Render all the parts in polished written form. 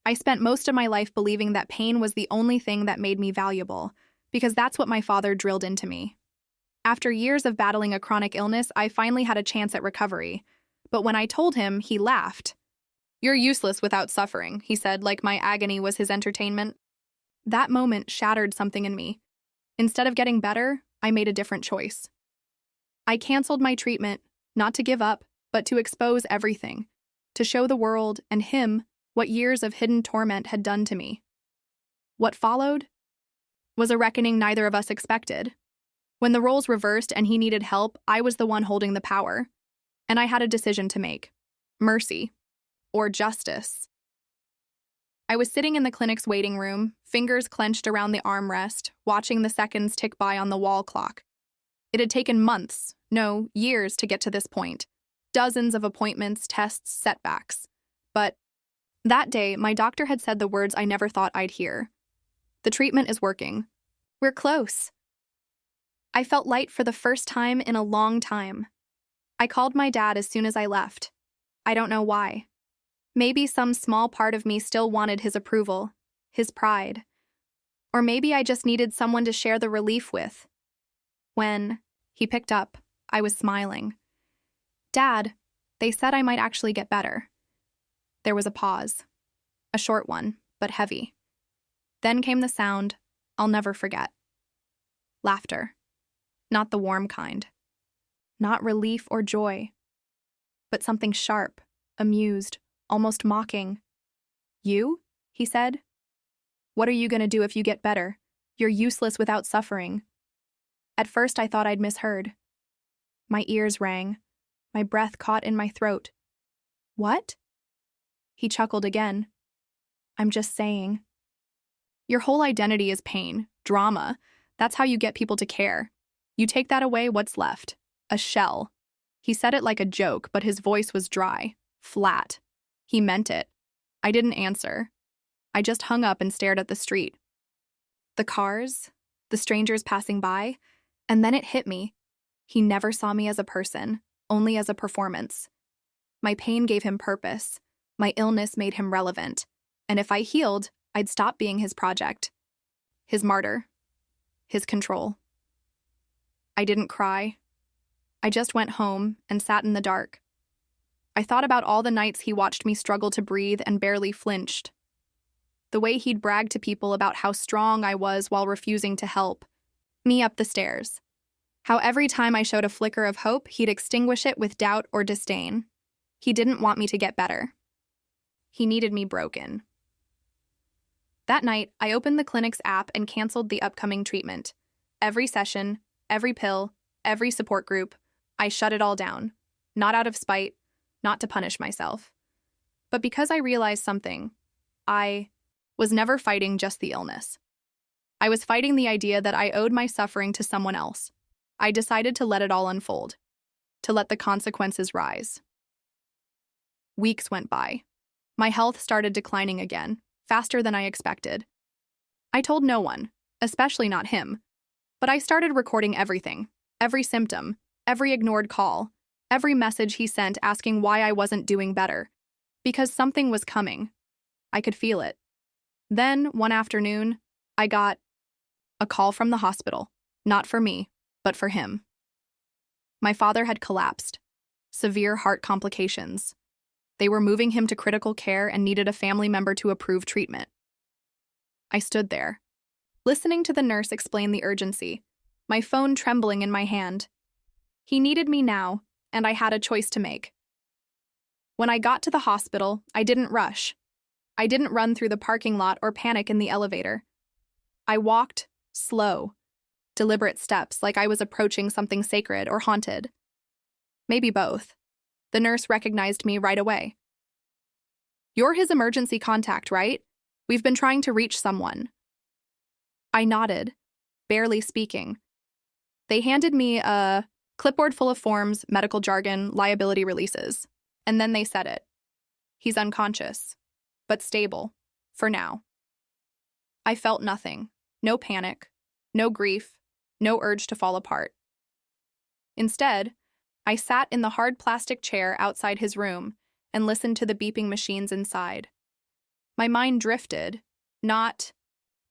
I spent most of my life believing that pain was the only thing that made me valuable, because that's what my father drilled into me. After years of battling a chronic illness, I finally had a chance at recovery. But when I told him, he laughed. "You're useless without suffering," he said, like my agony was his entertainment. That moment shattered something in me. Instead of getting better, I made a different choice. I canceled my treatment, not to give up, but to expose everything, to show the world and him what years of hidden torment had done to me. What followed was a reckoning neither of us expected. When the roles reversed and he needed help, I was the one holding the power. And I had a decision to make: mercy or justice. I was sitting in the clinic's waiting room, fingers clenched around the armrest, watching the seconds tick by on the wall clock. It had taken months, no, years to get to this point. Dozens of appointments, tests, setbacks. But that day, my doctor had said the words I never thought I'd hear. "The treatment is working. We're close." I felt light for the first time in a long time. I called my dad as soon as I left. I don't know why. Maybe some small part of me still wanted his approval, his pride. Or maybe I just needed someone to share the relief with. When he picked up, I was smiling. "Dad, they said I might actually get better." There was a pause. A short one, but heavy. Then came the sound I'll never forget. Laughter. Not the warm kind. Not relief or joy. But something sharp, amused, almost mocking. "You?" he said. "What are you going to do if you get better? You're useless without suffering." At first I thought I'd misheard. My ears rang. My breath caught in my throat. "What?" He chuckled again. "I'm just saying. Your whole identity is pain, drama. That's how you get people to care. You take that away, what's left? A shell." He said it like a joke, but his voice was dry, flat. He meant it. I didn't answer. I just hung up and stared at the street. The cars, the strangers passing by, and then it hit me. He never saw me as a person, only as a performance. My pain gave him purpose. My illness made him relevant. And if I healed, I'd stop being his project. His martyr. His control. I didn't cry. I just went home and sat in the dark. I thought about all the nights he watched me struggle to breathe and barely flinched. The way he'd brag to people about how strong I was while refusing to help me up the stairs. How every time I showed a flicker of hope, he'd extinguish it with doubt or disdain. He didn't want me to get better. He needed me broken. That night, I opened the clinic's app and canceled the upcoming treatment. Every session, every pill, every support group, I shut it all down. Not out of spite, not to punish myself. But because I realized something. I was never fighting just the illness. I was fighting the idea that I owed my suffering to someone else. I decided to let it all unfold, to let the consequences rise. Weeks went by. My health started declining again, faster than I expected. I told no one, especially not him, but I started recording everything, every symptom, every ignored call, every message he sent asking why I wasn't doing better, because something was coming. I could feel it. Then, one afternoon, I got a call from the hospital, not for me, but for him. My father had collapsed. Severe heart complications. They were moving him to critical care and needed a family member to approve treatment. I stood there, listening to the nurse explain the urgency, my phone trembling in my hand. He needed me now, and I had a choice to make. When I got to the hospital, I didn't rush. I didn't run through the parking lot or panic in the elevator. I walked, slow, deliberate steps like I was approaching something sacred or haunted. Maybe both. The nurse recognized me right away. "You're his emergency contact, right? We've been trying to reach someone." I nodded, barely speaking. They handed me a clipboard full of forms, medical jargon, liability releases. And then they said it. "He's unconscious, but stable, for now." I felt nothing. No panic, no grief, no urge to fall apart. Instead, I sat in the hard plastic chair outside his room and listened to the beeping machines inside. My mind drifted, not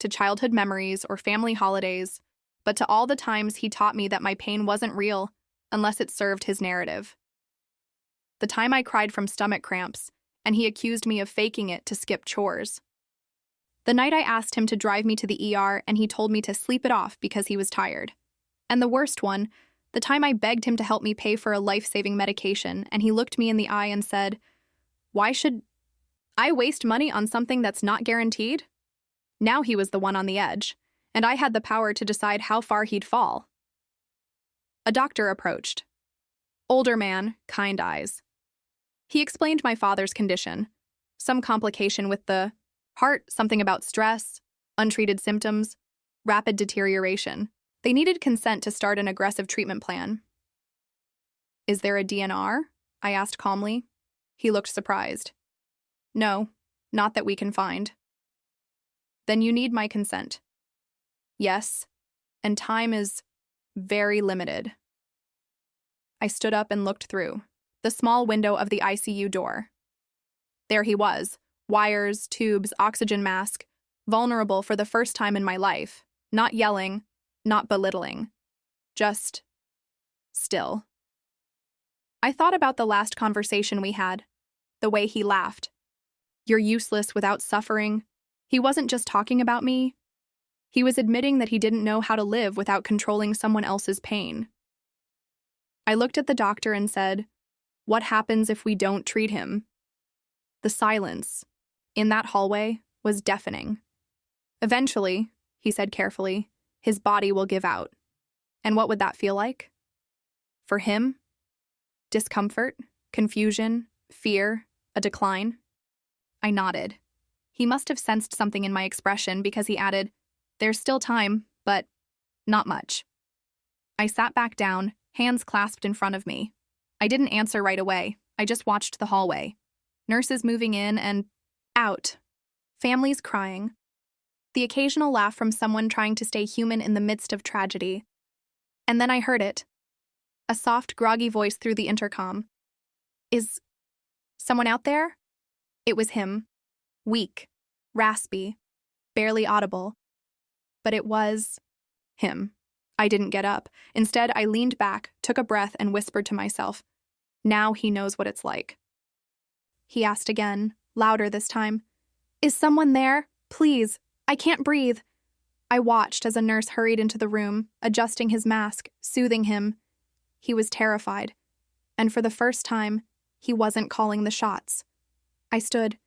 to childhood memories or family holidays, but to all the times he taught me that my pain wasn't real unless it served his narrative. The time I cried from stomach cramps, and he accused me of faking it to skip chores. The night I asked him to drive me to the ER and he told me to sleep it off because he was tired. And the worst one, the time I begged him to help me pay for a life-saving medication and he looked me in the eye and said, "Why should I waste money on something that's not guaranteed?" Now he was the one on the edge, and I had the power to decide how far he'd fall. A doctor approached. Older man, kind eyes. He explained my father's condition. Some complication with the heart, something about stress, untreated symptoms, rapid deterioration. They needed consent to start an aggressive treatment plan. "Is there a DNR?" I asked calmly. He looked surprised. "No, not that we can find." "Then you need my consent." "Yes, and time is very limited." I stood up and looked through the small window of the ICU door. There he was, wires, tubes, oxygen mask, vulnerable for the first time in my life, not yelling, not belittling, just still. I thought about the last conversation we had, the way he laughed. "You're useless without suffering." He wasn't just talking about me. He was admitting that he didn't know how to live without controlling someone else's pain. I looked at the doctor and said, "What happens if we don't treat him?" The silence in that hallway was deafening. "Eventually," he said carefully, "his body will give out." And what would that feel like? For him? Discomfort, confusion, fear, a decline? I nodded. He must have sensed something in my expression because he added, "There's still time, but not much." I sat back down, hands clasped in front of me. I didn't answer right away. I just watched the hallway. Nurses moving in and out. Families crying. The occasional laugh from someone trying to stay human in the midst of tragedy. And then I heard it. A soft, groggy voice through the intercom. "Is someone out there?" It was him. Weak, raspy, barely audible. But it was him. I didn't get up. Instead, I leaned back, took a breath, and whispered to myself, "Now he knows what it's like." He asked again, louder this time, "Is someone there? Please, I can't breathe." I watched as a nurse hurried into the room, adjusting his mask, soothing him. He was terrified, and for the first time, he wasn't calling the shots. I stood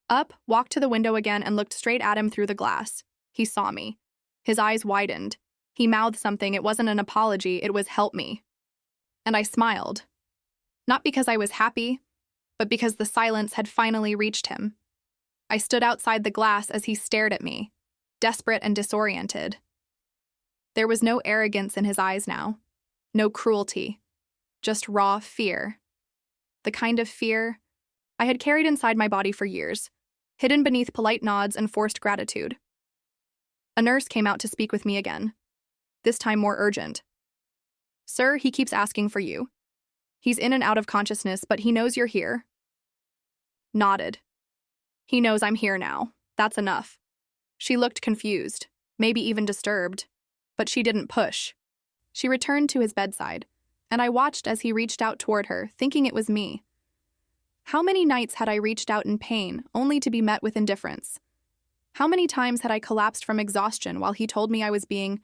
up, walked to the window again, and looked straight at him through the glass. He saw me. His eyes widened. He mouthed something. It wasn't an apology, it was "help me." And I smiled. Not because I was happy, but because the silence had finally reached him. I stood outside the glass as he stared at me, desperate and disoriented. There was no arrogance in his eyes now, no cruelty, just raw fear. The kind of fear I had carried inside my body for years, hidden beneath polite nods and forced gratitude. A nurse came out to speak with me again, this time more urgent. "Sir, he keeps asking for you. He's in and out of consciousness, but he knows you're here." Nodded. "He knows I'm here now. That's enough." She looked confused, maybe even disturbed, but she didn't push. She returned to his bedside, and I watched as he reached out toward her, thinking it was me. How many nights had I reached out in pain, only to be met with indifference? How many times had I collapsed from exhaustion while he told me I was being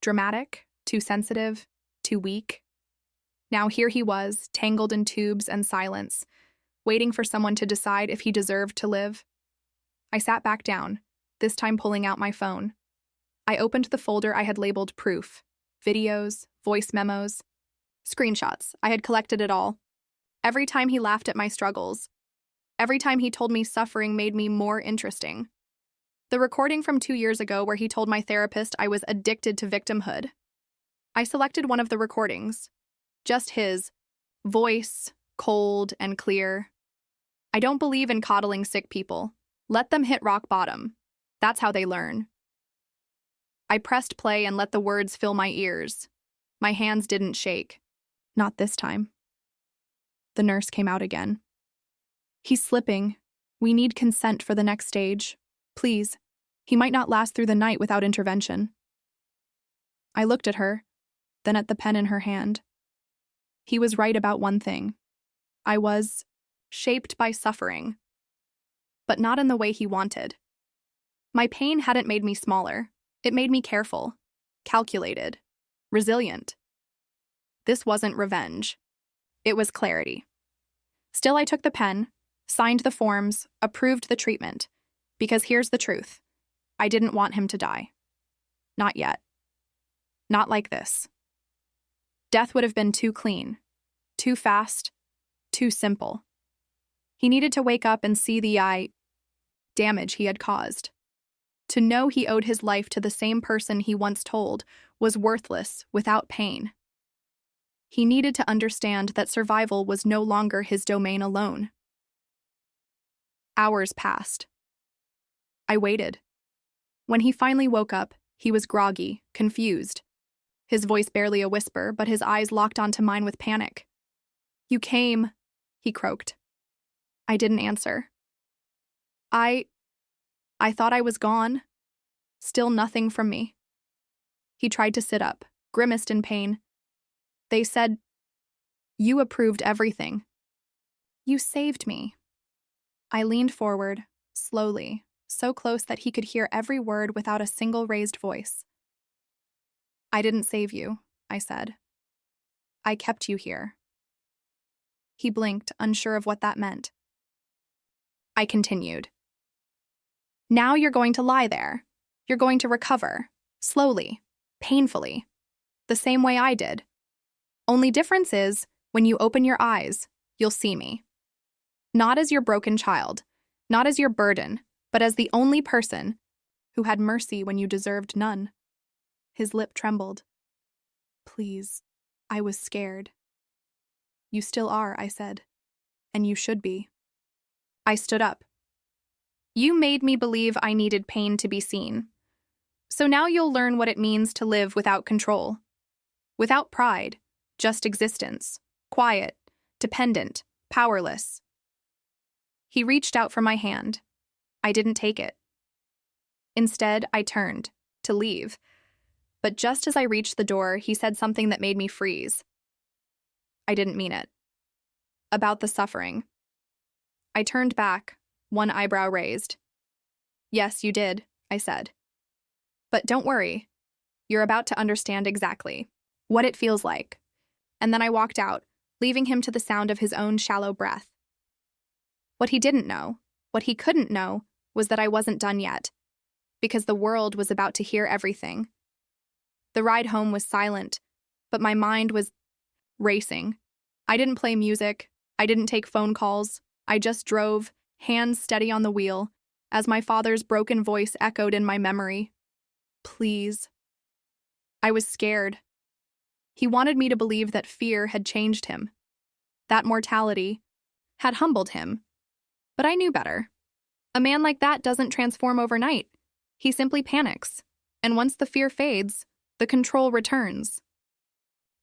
dramatic, too sensitive, too weak? Now here he was, tangled in tubes and silence, waiting for someone to decide if he deserved to live. I sat back down, this time pulling out my phone. I opened the folder I had labeled proof, videos, voice memos, screenshots. I had collected it all. Every time he laughed at my struggles, every time he told me suffering made me more interesting. The recording from 2 years ago where he told my therapist I was addicted to victimhood. I selected one of the recordings, just his, voice, cold and clear. "I don't believe in coddling sick people. Let them hit rock bottom. That's how they learn." I pressed play and let the words fill my ears. My hands didn't shake. Not this time. The nurse came out again. "He's slipping. We need consent for the next stage. Please. He might not last through the night without intervention. I looked at her, then at the pen in her hand. He was right about one thing. I was shaped by suffering, but not in the way he wanted. My pain hadn't made me smaller. It made me careful, calculated, resilient. This wasn't revenge. It was clarity. Still, I took the pen, signed the forms, approved the treatment, because here's the truth. I didn't want him to die. Not yet. Not like this. Death would have been too clean, too fast, too simple. He needed to wake up and see the damage he had caused. To know he owed his life to the same person he once told was worthless without pain. He needed to understand that survival was no longer his domain alone. Hours passed. I waited. When he finally woke up, he was groggy, confused. His voice barely a whisper, but his eyes locked onto mine with panic. "You came," he croaked. I didn't answer. I thought I was gone. Still nothing from me. He tried to sit up, grimaced in pain. They said, "You approved everything. You saved me." I leaned forward, slowly, so close that he could hear every word without a single raised voice. "I didn't save you," I said. "I kept you here." He blinked, unsure of what that meant. I continued. "Now you're going to lie there. You're going to recover, slowly, painfully, the same way I did. Only difference is, when you open your eyes, you'll see me. Not as your broken child, not as your burden, but as the only person who had mercy when you deserved none." His lip trembled. "Please." I was scared. "You still are," I said. "And you should be." I stood up. "You made me believe I needed pain to be seen. So now you'll learn what it means to live without control. Without pride, just existence. Quiet, dependent, powerless." He reached out for my hand. I didn't take it. Instead, I turned, to leave. But just as I reached the door, he said something that made me freeze. I didn't mean it. About the suffering. I turned back, one eyebrow raised. "Yes, you did," I said. "But don't worry. You're about to understand exactly what it feels like." And then I walked out, leaving him to the sound of his own shallow breath. What he didn't know, what he couldn't know, was that I wasn't done yet, because the world was about to hear everything. The ride home was silent, but my mind was racing. I didn't play music. I didn't take phone calls. I just drove, hands steady on the wheel, as my father's broken voice echoed in my memory. "Please." I was scared. He wanted me to believe that fear had changed him, that mortality had humbled him. But I knew better. A man like that doesn't transform overnight. He simply panics, and once the fear fades, the control returns.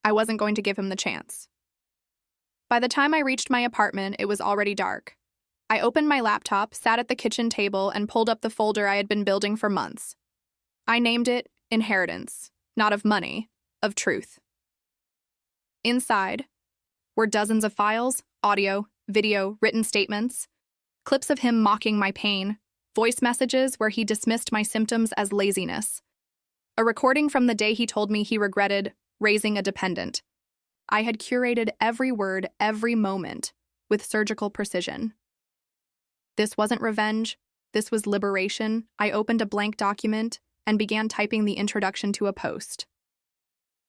I wasn't going to give him the chance. By the time I reached my apartment, it was already dark. I opened my laptop, sat at the kitchen table, and pulled up the folder I had been building for months. I named it Inheritance, not of money, of truth. Inside were dozens of files, audio, video, written statements, clips of him mocking my pain, voice messages where he dismissed my symptoms as laziness, a recording from the day he told me he regretted raising a dependent. I had curated every word, every moment, with surgical precision. This wasn't revenge. This was liberation. I opened a blank document and began typing the introduction to a post.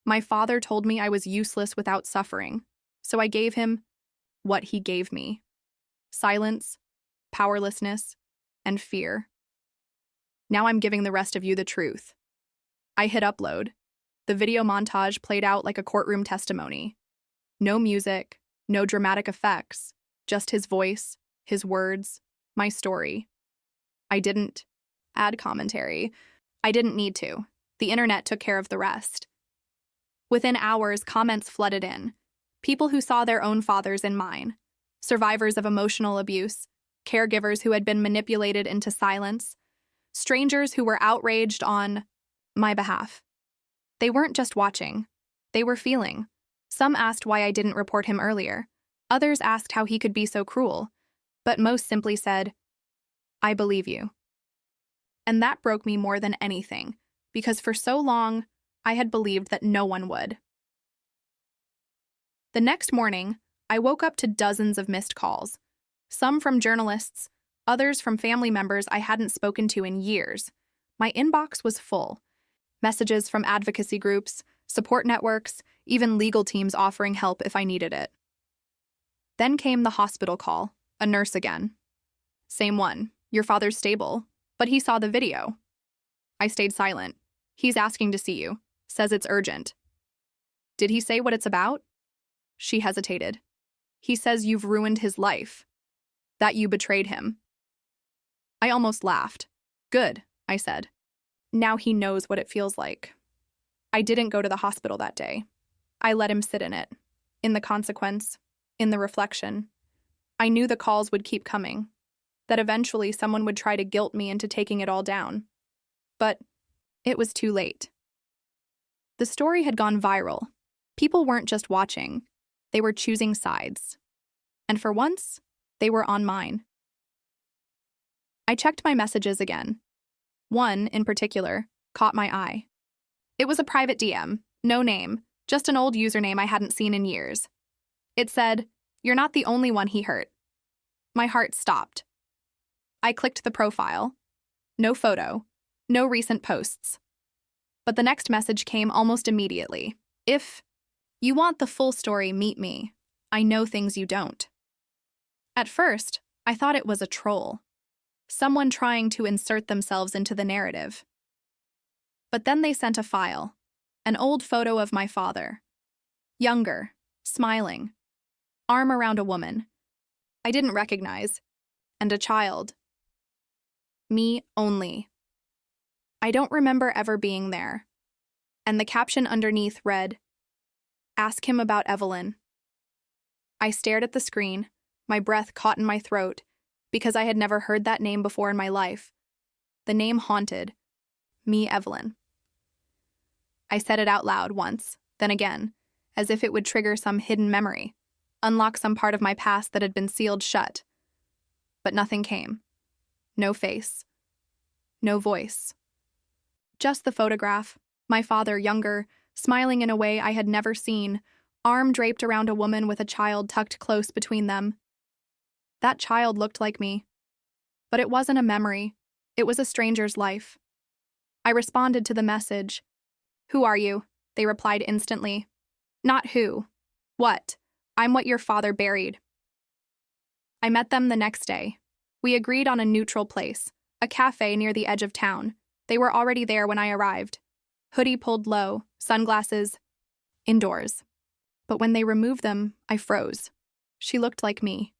My father told me I was useless without suffering, so I gave him what he gave me: silence, powerlessness, and fear. Now I'm giving the rest of you the truth. I hit upload. The video montage played out like a courtroom testimony. No music, no dramatic effects, just his voice, his words, my story. I didn't add commentary. I didn't need to. The internet took care of the rest. Within hours, comments flooded in. People who saw their own fathers in mine. Survivors of emotional abuse. caregivers who had been manipulated into silence, strangers who were outraged on my behalf. They weren't just watching, they were feeling. Some asked why I didn't report him earlier. Others asked how he could be so cruel. But most simply said, "I believe you." And that broke me more than anything, because for so long, I had believed that no one would. The next morning, I woke up to dozens of missed calls. Some from journalists, others from family members I hadn't spoken to in years. My inbox was full. Messages from advocacy groups, support networks, even legal teams offering help if I needed it. Then came the hospital call, a nurse again. "Same one. Your father's stable, but he saw the video." I stayed silent. "He's asking to see you. Says it's urgent." "Did he say what it's about?" She hesitated. "He says you've ruined his life. That you betrayed him." I almost laughed. "Good," I said. Now he knows what it feels like. I didn't go to the hospital that day. I let him sit in it, in the consequence, in the reflection. I knew the calls would keep coming, that eventually someone would try to guilt me into taking it all down. But it was too late. The story had gone viral. People weren't just watching, they were choosing sides. And for once, they were on mine. I checked my messages again. One, in particular, caught my eye. It was a private DM, no name, just an old username I hadn't seen in years. It said, "You're not the only one he hurt." My heart stopped. I clicked the profile. No photo, no recent posts. But the next message came almost immediately. "If you want the full story, meet me. I know things you don't." At first, I thought it was a troll. Someone trying to insert themselves into the narrative. But then they sent a file, an old photo of my father. Younger, smiling, arm around a woman I didn't recognize, and a child. Me only. I don't remember ever being there. And the caption underneath read, "Ask him about Evelyn." I stared at the screen, my breath caught in my throat, because I had never heard that name before in my life. The name haunted. Me, Evelyn. I said it out loud once, then again, as if it would trigger some hidden memory, unlock some part of my past that had been sealed shut. But nothing came. No face. No voice. Just the photograph, my father younger, smiling in a way I had never seen, arm draped around a woman with a child tucked close between them. That child looked like me. But it wasn't a memory. It was a stranger's life. I responded to the message. "Who are you?" They replied instantly. "Not who. What? I'm what your father buried." I met them the next day. We agreed on a neutral place, a cafe near the edge of town. They were already there when I arrived. Hoodie pulled low, sunglasses, indoors. But when they removed them, I froze. She looked like me.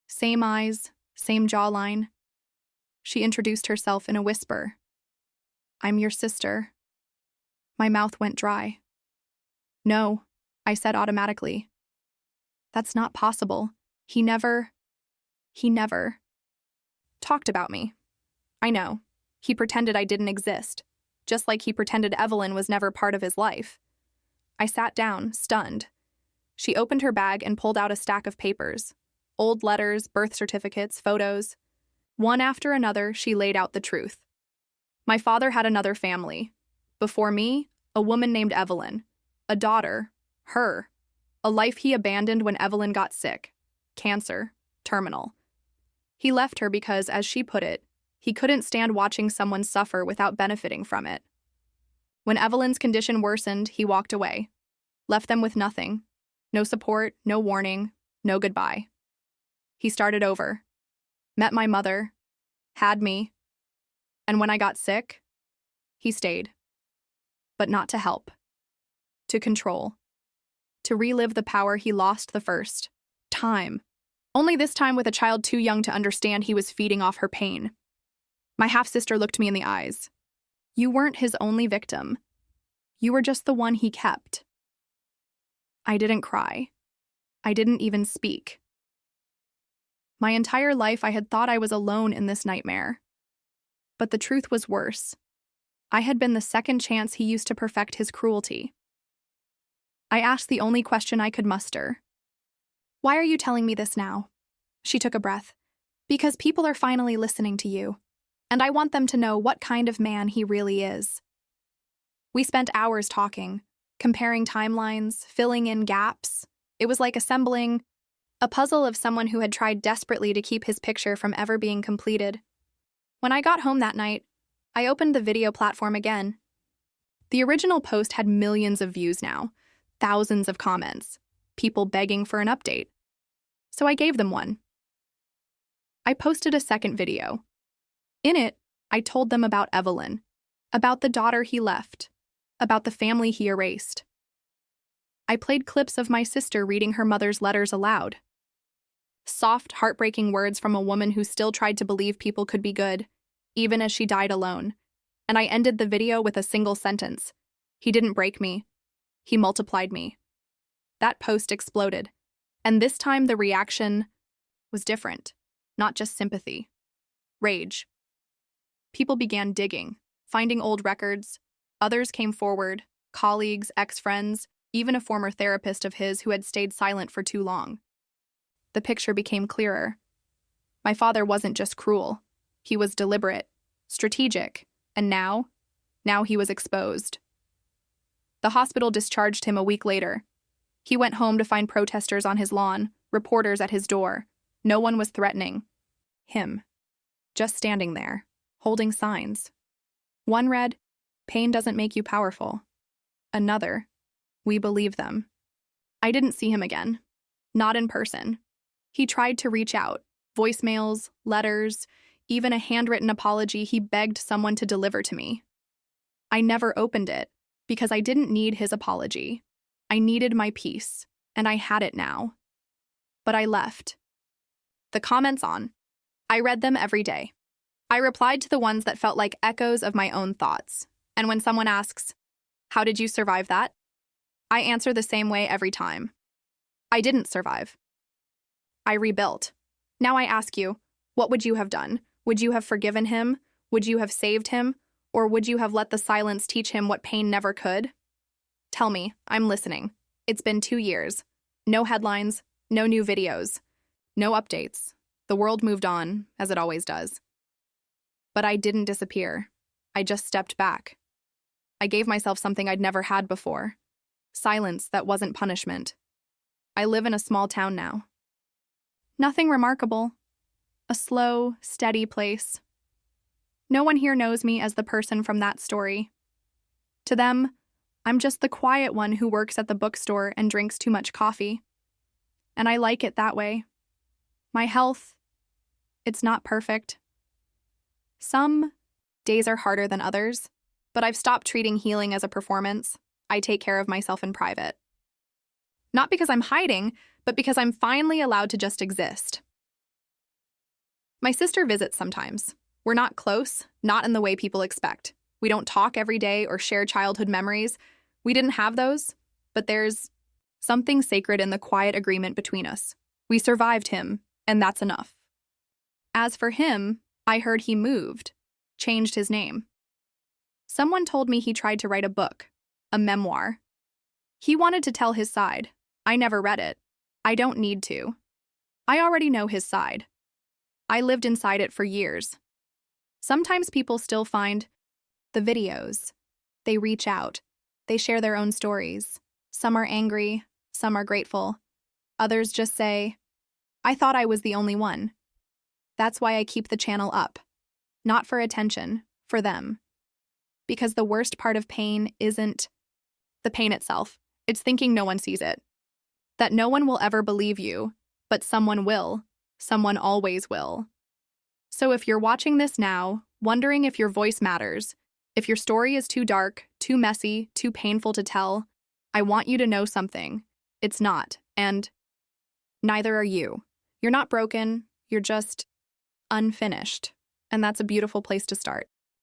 Same eyes, same jawline. She introduced herself in a whisper. "I'm your sister." My mouth went dry. "No," I said automatically. "That's not possible. He never talked about me." I know. He pretended I didn't exist, just like he pretended Evelyn was never part of his life. I sat down, stunned. She opened her bag and pulled out a stack of papers. Old letters, birth certificates, photos. One after another, she laid out the truth. My father had another family. Before me, a woman named Evelyn. A daughter, her. A life he abandoned when Evelyn got sick. Cancer. Terminal. He left her because, as she put it, he couldn't stand watching someone suffer without benefiting from it. When Evelyn's condition worsened, he walked away. Left them with nothing. No support, no warning, no goodbye. He started over. Met my mother. Had me. And when I got sick, he stayed. But not to help. To control. To relive the power he lost the first time. Only this time with a child too young to understand he was feeding off her pain. My half-sister looked me in the eyes. "You weren't his only victim. You were just the one he kept." I didn't cry. I didn't even speak. My entire life I had thought I was alone in this nightmare. But the truth was worse. I had been the second chance he used to perfect his cruelty. I asked the only question I could muster. "Why are you telling me this now?" She took a breath. "Because people are finally listening to you, and I want them to know what kind of man he really is." We spent hours talking, comparing timelines, filling in gaps. It was like assembling a puzzle of someone who had tried desperately to keep his picture from ever being completed. When I got home that night, I opened the video platform again. The original post had millions of views now, thousands of comments, people begging for an update. So I gave them one. I posted a second video. In it, I told them about Evelyn, about the daughter he left, about the family he erased. I played clips of my sister reading her mother's letters aloud. Soft, heartbreaking words from a woman who still tried to believe people could be good, even as she died alone. And I ended the video with a single sentence. "He didn't break me. He multiplied me." That post exploded. And this time the reaction was different. Not just sympathy. Rage. People began digging, finding old records. Others came forward, colleagues, ex-friends, even a former therapist of his who had stayed silent for too long. The picture became clearer. My father wasn't just cruel. He was deliberate, strategic, and now he was exposed. The hospital discharged him a week later. He went home to find protesters on his lawn, reporters at his door. No one was threatening him. Just standing there, holding signs. One read, "Pain doesn't make you powerful." Another, "We believe them." I didn't see him again. Not in person. He tried to reach out. Voicemails, letters, even a handwritten apology he begged someone to deliver to me. I never opened it, because I didn't need his apology. I needed my peace, and I had it now. But I left. The comments on. I read them every day. I replied to the ones that felt like echoes of my own thoughts. And when someone asks, "How did you survive that?" I answer the same way every time. I didn't survive. I rebuilt. Now I ask you, what would you have done? Would you have forgiven him? Would you have saved him? Or would you have let the silence teach him what pain never could? Tell me, I'm listening. It's been 2 years. No headlines, no new videos, no updates. The world moved on, as it always does. But I didn't disappear. I just stepped back. I gave myself something I'd never had before. Silence that wasn't punishment. I live in a small town now. Nothing remarkable. A slow, steady place. No one here knows me as the person from that story. To them, I'm just the quiet one who works at the bookstore and drinks too much coffee. And I like it that way. My health, it's not perfect. Some days are harder than others, but I've stopped treating healing as a performance. I take care of myself in private. Not because I'm hiding, but because I'm finally allowed to just exist. My sister visits sometimes. We're not close, not in the way people expect. We don't talk every day or share childhood memories. We didn't have those, but there's something sacred in the quiet agreement between us. We survived him, and that's enough. As for him, I heard he moved, changed his name. Someone told me he tried to write a book, a memoir. He wanted to tell his side. I never read it. I don't need to. I already know his side. I lived inside it for years. Sometimes people still find the videos. They reach out. They share their own stories. Some are angry, some are grateful. Others just say, "I thought I was the only one." That's why I keep the channel up. Not for attention, for them. Because the worst part of pain isn't the pain itself. It's thinking no one sees it. That no one will ever believe you, but someone will. Someone always will. So if you're watching this now, wondering if your voice matters, if your story is too dark, too messy, too painful to tell, I want you to know something. It's not, and neither are you. You're not broken, you're just unfinished. And that's a beautiful place to start.